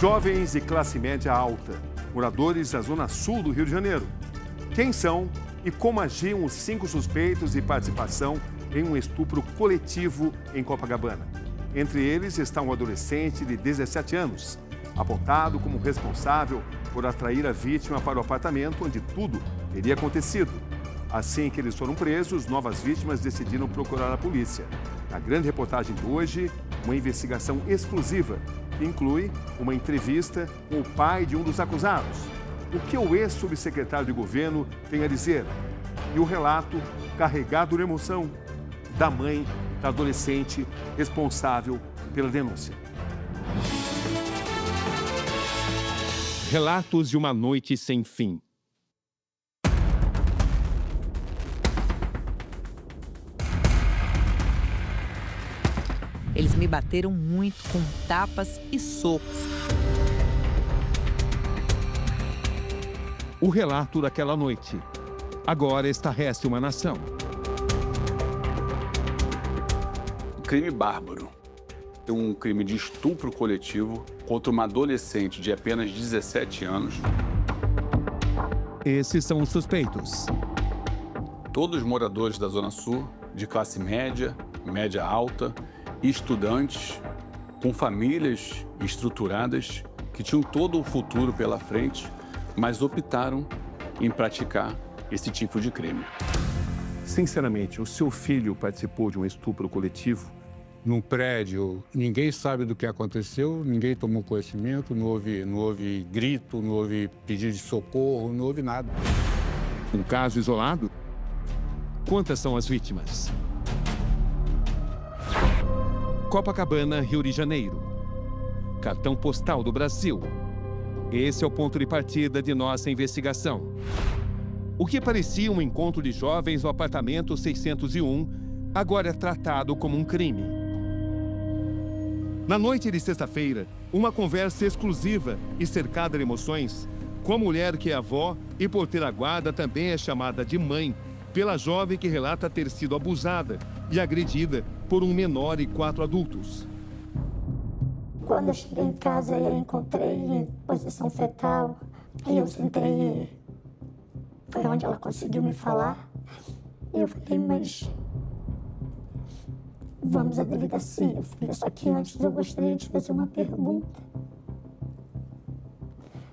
Jovens de classe média alta, moradores da zona sul do Rio de Janeiro. Quem são e como agiam os 5 suspeitos de participação em um estupro coletivo em Copacabana? Entre eles está um adolescente de 17 anos, apontado como responsável por atrair a vítima para o apartamento onde tudo teria acontecido. Assim que eles foram presos, novas vítimas decidiram procurar a polícia. Na grande reportagem de hoje, uma investigação exclusiva que inclui uma entrevista com o pai de um dos acusados. O que o ex-subsecretário de governo tem a dizer? E o relato carregado de emoção da mãe da adolescente responsável pela denúncia. Relatos de uma noite sem fim. Eles me bateram muito com tapas e socos. O relato daquela noite. Agora estarrece uma nação. Crime bárbaro. Um crime de estupro coletivo contra uma adolescente de apenas 17 anos. Esses são os suspeitos. Todos moradores da Zona Sul, de classe média, média alta, estudantes, com famílias estruturadas, que tinham todo o futuro pela frente, mas optaram em praticar esse tipo de crime. Sinceramente, o seu filho participou de um estupro coletivo? No prédio, ninguém sabe do que aconteceu, ninguém tomou conhecimento, não houve grito, não houve pedido de socorro, não houve nada. Um caso isolado? Quantas são as vítimas? Copacabana, Rio de Janeiro. Cartão postal do Brasil. Esse é o ponto de partida de nossa investigação. O que parecia um encontro de jovens no apartamento 601, agora é tratado como um crime. Na noite de sexta-feira, uma conversa exclusiva e cercada de emoções com a mulher que é avó e, por ter a guarda, também é chamada de mãe, pela jovem que relata ter sido abusada e agredida por um menor e 4 adultos. Quando eu cheguei em casa, eu encontrei em posição fetal. Aí eu sentei, foi onde ela conseguiu me falar. E eu falei, mas vamos à delegacia, filha. Só que antes eu gostaria de fazer uma pergunta.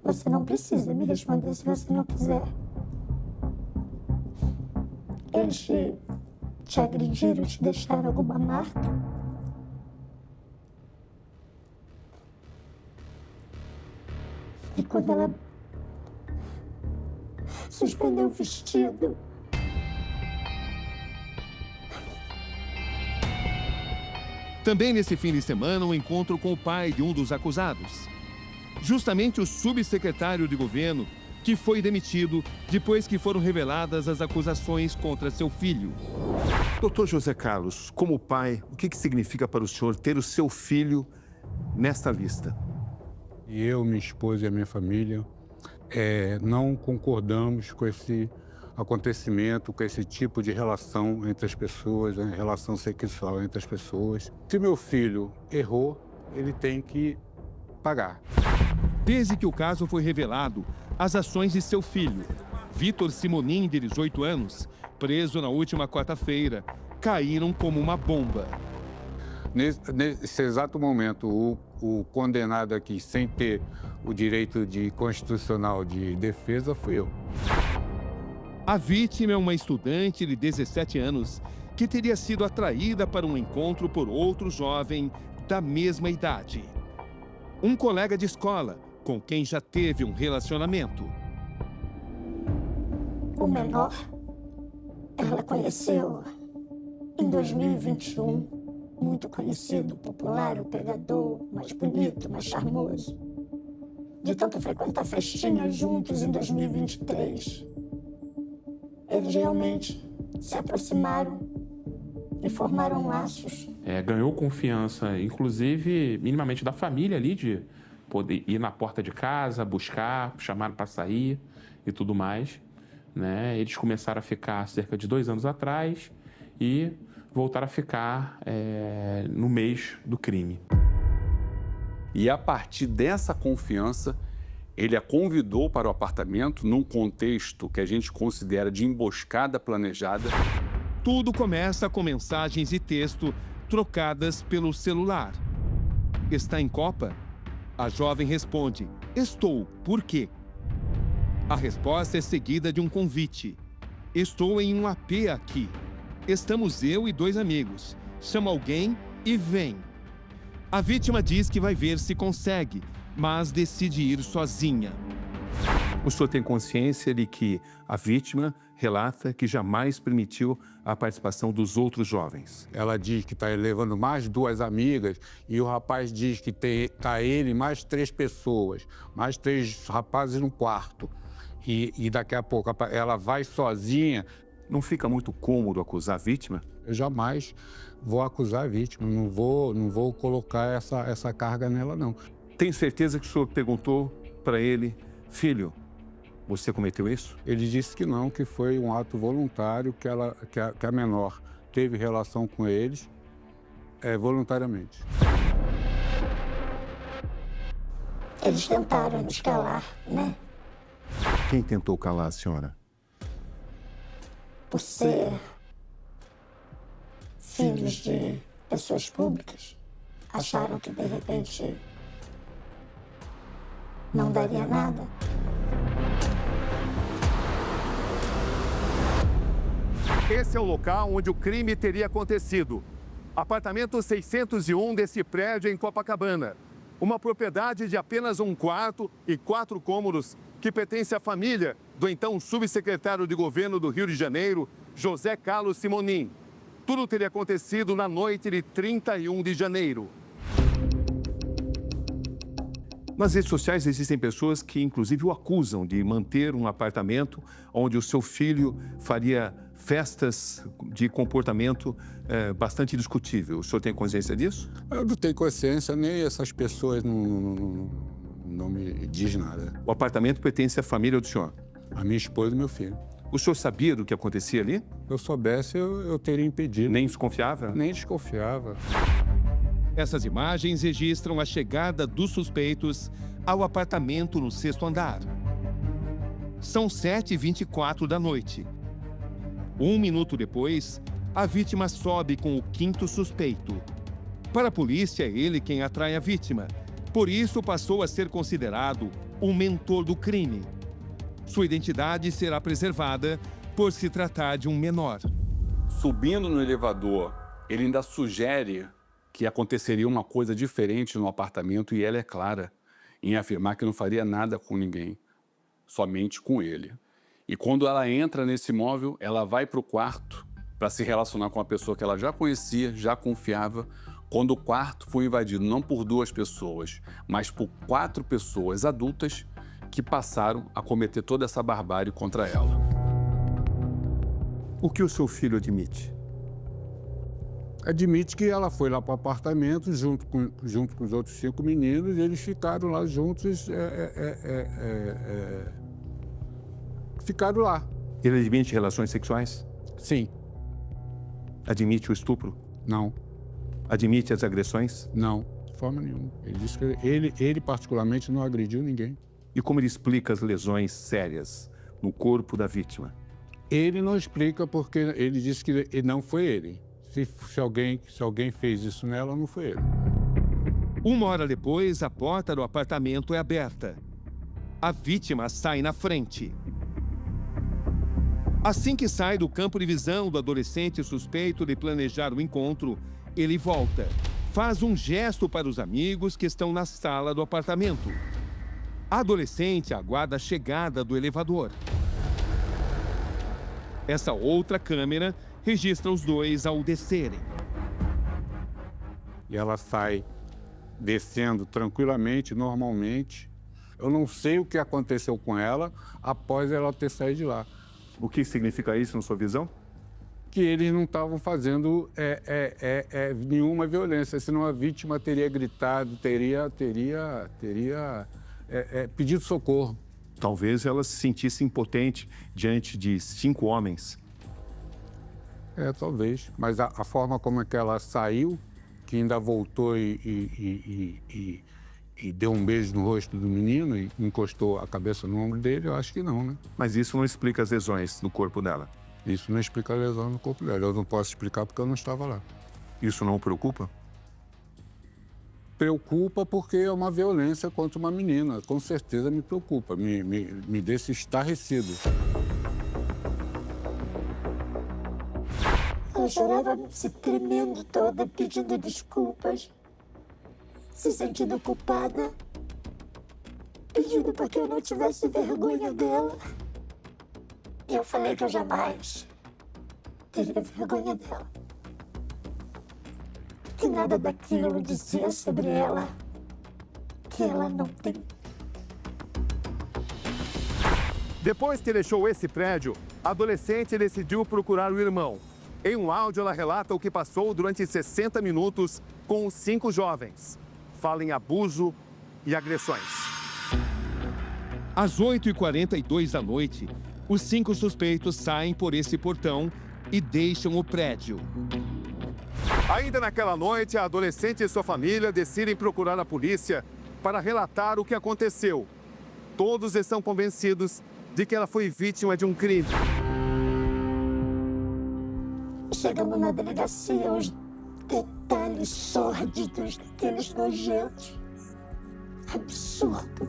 Você não precisa me responder se você não quiser. Eles te agrediram, te deixaram alguma marca? E quando ela suspendeu o vestido, Também nesse fim de semana, um encontro com o pai de um dos acusados. Justamente o subsecretário de governo, que foi demitido depois que foram reveladas as acusações contra seu filho. Doutor José Carlos, como pai, o que significa para o senhor ter o seu filho nesta lista? E eu, minha esposa e a minha família não concordamos com esse acontecimento, com esse tipo de relação entre as pessoas, né? Relação sexual entre as pessoas. Se meu filho errou, ele tem que pagar. Desde que o caso foi revelado, as ações de seu filho, Vitor Simonin, de 18 anos, preso na última quarta-feira, caíram como uma bomba. Nesse exato momento, o condenado aqui, sem ter o direito constitucional de defesa, fui eu. A vítima é uma estudante de 17 anos que teria sido atraída para um encontro por outro jovem da mesma idade. Um colega de escola com quem já teve um relacionamento. o menor, ela conheceu em 2021, muito conhecido, popular, o pegador, mais bonito, mais charmoso. De tanto frequentar festinhas juntos em 2023, eles realmente se aproximaram e formaram laços. Ganhou confiança, inclusive, minimamente da família ali, de poder ir na porta de casa, buscar, chamar para sair e tudo mais, né? Eles começaram a ficar cerca de 2 anos atrás e voltaram a ficar no mês do crime. E a partir dessa confiança, ele a convidou para o apartamento num contexto que a gente considera de emboscada planejada. Tudo começa com mensagens e texto trocadas pelo celular. Está em Copa? A jovem responde: estou, por quê? A resposta é seguida de um convite. Estou em um AP aqui. Estamos eu e 2 amigos. Chama alguém e vem. A vítima diz que vai ver se consegue, mas decide ir sozinha. O senhor tem consciência de que a vítima relata que jamais permitiu a participação dos outros jovens? Ela diz que está levando mais 2 amigas e o rapaz diz que está ele mais 3 pessoas, mais 3 rapazes no quarto. E daqui a pouco ela vai sozinha. Não fica muito cômodo acusar a vítima? Eu jamais vou acusar a vítima, não vou colocar essa carga nela, não. Tenho certeza que o senhor perguntou para ele: filho, você cometeu isso? Ele disse que não, que foi um ato voluntário, que a menor teve relação com eles voluntariamente. Eles tentaram me escalar, né? Quem tentou calar a senhora? Por ser filhos de pessoas públicas, acharam que de repente não daria nada. Esse é o local onde o crime teria acontecido. Apartamento 601 desse prédio em Copacabana. Uma propriedade de apenas 1 quarto e 4 cômodos que pertence à família do então subsecretário de governo do Rio de Janeiro, José Carlos Simonin. Tudo teria acontecido na noite de 31 de janeiro. Nas redes sociais existem pessoas que, inclusive, o acusam de manter um apartamento onde o seu filho faria festas de comportamento bastante discutível. O senhor tem consciência disso? Eu não tenho consciência, nem essas pessoas não me diz nada. O apartamento pertence à família do senhor? A minha esposa e meu filho. O senhor sabia do que acontecia ali? Se eu soubesse, eu teria impedido. Nem desconfiava? Nem desconfiava. Essas imagens registram a chegada dos suspeitos ao apartamento no 6º andar. São 7h24 da noite. 1 minuto depois, a vítima sobe com o 5º suspeito. Para a polícia, é ele quem atrai a vítima. Por isso, passou a ser considerado o mentor do crime. Sua identidade será preservada por se tratar de um menor. Subindo no elevador, ele ainda sugere que aconteceria uma coisa diferente no apartamento e ela é clara em afirmar que não faria nada com ninguém, somente com ele. E quando ela entra nesse imóvel, ela vai para o quarto para se relacionar com uma pessoa que ela já conhecia, já confiava, quando o quarto foi invadido não por 2 pessoas, mas por 4 pessoas adultas que passaram a cometer toda essa barbárie contra ela. O que o seu filho admite? Admite que ela foi lá para o apartamento junto com os outros 5 meninos e eles ficaram lá juntos, ficaram lá. Ele admite relações sexuais? Sim. Admite o estupro? Não. Admite as agressões? Não, de forma nenhuma. Ele disse que ele particularmente não agrediu ninguém. E como ele explica as lesões sérias no corpo da vítima? Ele não explica porque ele disse que não foi ele. Se alguém fez isso nela, não foi ele. 1 hora depois, a porta do apartamento é aberta. A vítima sai na frente. Assim que sai do campo de visão do adolescente suspeito de planejar o encontro, ele volta. Faz um gesto para os amigos que estão na sala do apartamento. A adolescente aguarda a chegada do elevador. Essa outra câmera registra os 2 ao descerem. E ela sai descendo tranquilamente, normalmente. Eu não sei o que aconteceu com ela após ela ter saído de lá. O que significa isso na sua visão? Que eles não estavam fazendo nenhuma violência, senão a vítima teria gritado, teria pedido socorro. Talvez ela se sentisse impotente diante de 5 homens. Talvez. Mas a forma como é que ela saiu, que ainda voltou e e deu um beijo no rosto do menino e encostou a cabeça no ombro dele, eu acho que não, né? Mas isso não explica as lesões no corpo dela. Isso não explica a lesão no corpo dela. Eu não posso explicar porque eu não estava lá. Isso não o preocupa? Preocupa porque é uma violência contra uma menina. Com certeza me preocupa, me deixa estarrecido. Ela chorava se tremendo toda, pedindo desculpas, se sentindo culpada, pedindo para que eu não tivesse vergonha dela. E eu falei que eu jamais teria vergonha dela. Que nada daquilo dizia sobre ela, que ela não tem. Depois que deixou esse prédio, a adolescente decidiu procurar o irmão. Em um áudio, ela relata o que passou durante 60 minutos com os 5 jovens. Fala em abuso e agressões. Às 8h42 da noite, os 5 suspeitos saem por esse portão e deixam o prédio. Ainda naquela noite, a adolescente e sua família decidem procurar a polícia para relatar o que aconteceu. Todos estão convencidos de que ela foi vítima de um crime. Chegamos na delegacia, os detalhes sórdidos daqueles nojentos. Absurdo.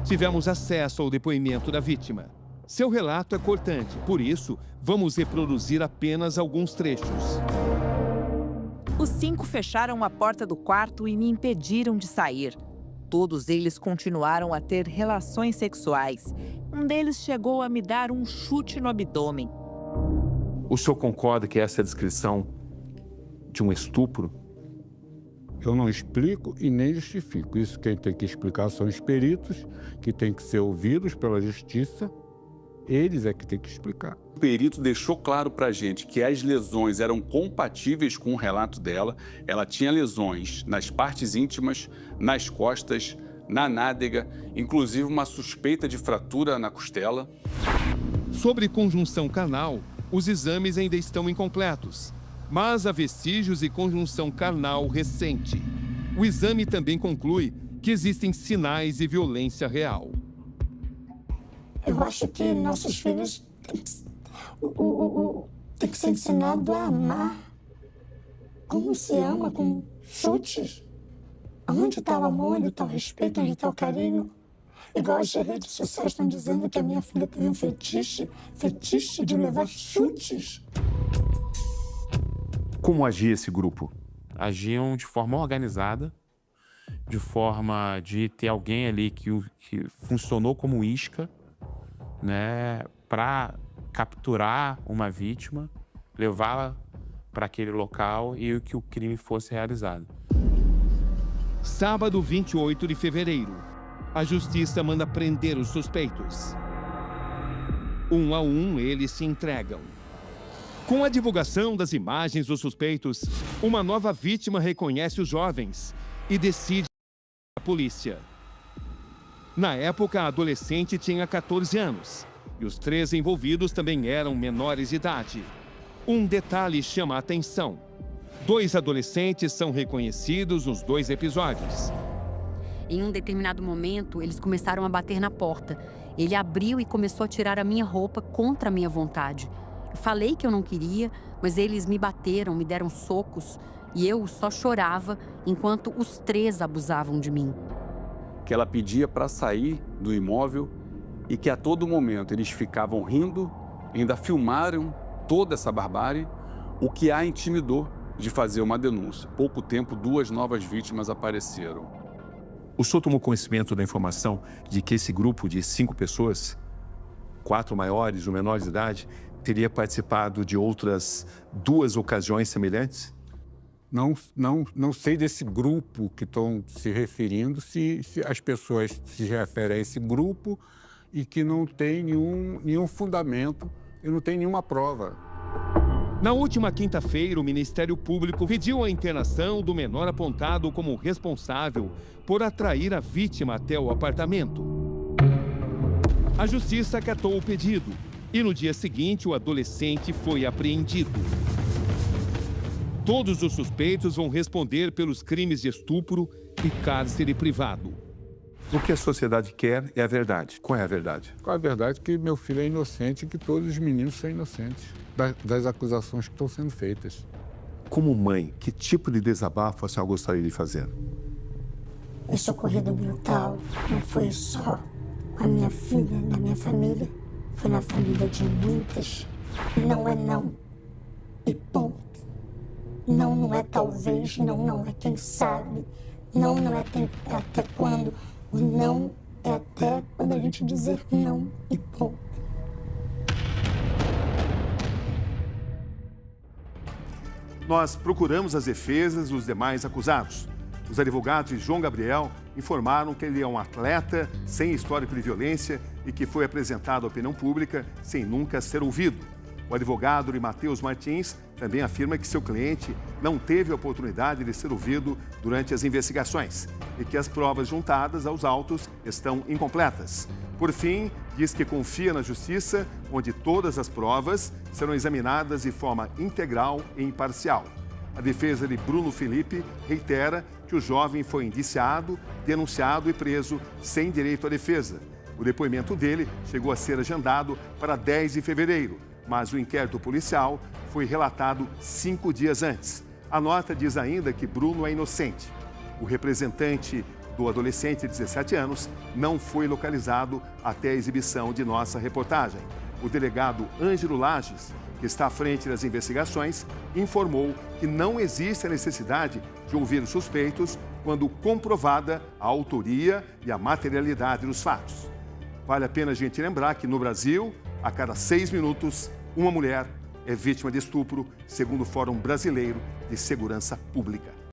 Tivemos acesso ao depoimento da vítima. Seu relato é cortante, por isso, vamos reproduzir apenas alguns trechos. Os 5 fecharam a porta do quarto e me impediram de sair. Todos eles continuaram a ter relações sexuais. Um deles chegou a me dar um chute no abdômen. O senhor concorda que essa é a descrição de um estupro? Eu não explico e nem justifico. Isso quem tem que explicar são os peritos, que têm que ser ouvidos pela justiça. Eles é que têm que explicar. O perito deixou claro pra gente que as lesões eram compatíveis com o relato dela. Ela tinha lesões nas partes íntimas, nas costas, na nádega, inclusive uma suspeita de fratura na costela. Sobre conjunção carnal, os exames ainda estão incompletos, mas há vestígios de conjunção carnal recente. O exame também conclui que existem sinais de violência real. Eu acho que nossos filhos têm que ser ensinados a amar como se ama, com chutes. Onde está o amor, onde está o respeito, onde está o carinho? Igual as redes sociais estão dizendo que a minha filha tem um fetiche de levar chutes. Como agia esse grupo? Agiam de forma organizada, de forma de ter alguém ali que funcionou como isca, né, para capturar uma vítima, levá-la para aquele local e que o crime fosse realizado. Sábado, 28 de fevereiro. A justiça manda prender os suspeitos. Um a um, eles se entregam. Com a divulgação das imagens dos suspeitos, uma nova vítima reconhece os jovens e decide a polícia. Na época, a adolescente tinha 14 anos e os 3 envolvidos também eram menores de idade. Um detalhe chama a atenção. 2 adolescentes são reconhecidos nos 2 episódios. Em um determinado momento, eles começaram a bater na porta. Ele abriu e começou a tirar a minha roupa contra a minha vontade. Eu falei que eu não queria, mas eles me bateram, me deram socos e eu só chorava enquanto os 3 abusavam de mim. Que ela pedia para sair do imóvel e que a todo momento eles ficavam rindo, ainda filmaram toda essa barbárie, o que a intimidou de fazer uma denúncia. Pouco tempo, 2 novas vítimas apareceram. O senhor tomou conhecimento da informação de que esse grupo de 5 pessoas, 4 maiores, um menor de idade, teria participado de outras 2 ocasiões semelhantes? Não sei desse grupo que estão se referindo, se as pessoas se referem a esse grupo e que não tem nenhum fundamento e não tem nenhuma prova. Na última quinta-feira, o Ministério Público pediu a internação do menor apontado como responsável por atrair a vítima até o apartamento. A Justiça acatou o pedido e no dia seguinte o adolescente foi apreendido. Todos os suspeitos vão responder pelos crimes de estupro e cárcere privado. O que a sociedade quer é a verdade. Qual é a verdade? Qual é a verdade? Que meu filho é inocente e que todos os meninos são inocentes das acusações que estão sendo feitas. Como mãe, que tipo de desabafo a senhora gostaria de fazer? Esse ocorrido brutal não foi só a minha filha, na minha família, foi na família de muitas. Não é não. E ponto. Não, não é talvez, não é quem sabe. Não é até quando. O não é até quando a gente dizer não e ponto. Nós procuramos as defesas dos demais acusados. Os advogados de João Gabriel informaram que ele é um atleta sem histórico de violência e que foi apresentado à opinião pública sem nunca ser ouvido. O advogado de Matheus Martins também afirma que seu cliente não teve a oportunidade de ser ouvido durante as investigações e que as provas juntadas aos autos estão incompletas. Por fim, diz que confia na justiça, onde todas as provas serão examinadas de forma integral e imparcial. A defesa de Bruno Felipe reitera que o jovem foi indiciado, denunciado e preso sem direito à defesa. O depoimento dele chegou a ser agendado para 10 de fevereiro, mas o inquérito policial foi relatado 5 dias antes. A nota diz ainda que Bruno é inocente. O representante do adolescente de 17 anos não foi localizado até a exibição de nossa reportagem. O delegado Ângelo Lages, que está à frente das investigações, informou que não existe a necessidade de ouvir os suspeitos quando comprovada a autoria e a materialidade dos fatos. Vale a pena a gente lembrar que no Brasil, a cada 6 minutos, uma mulher é vítima de estupro, segundo o Fórum Brasileiro de Segurança Pública.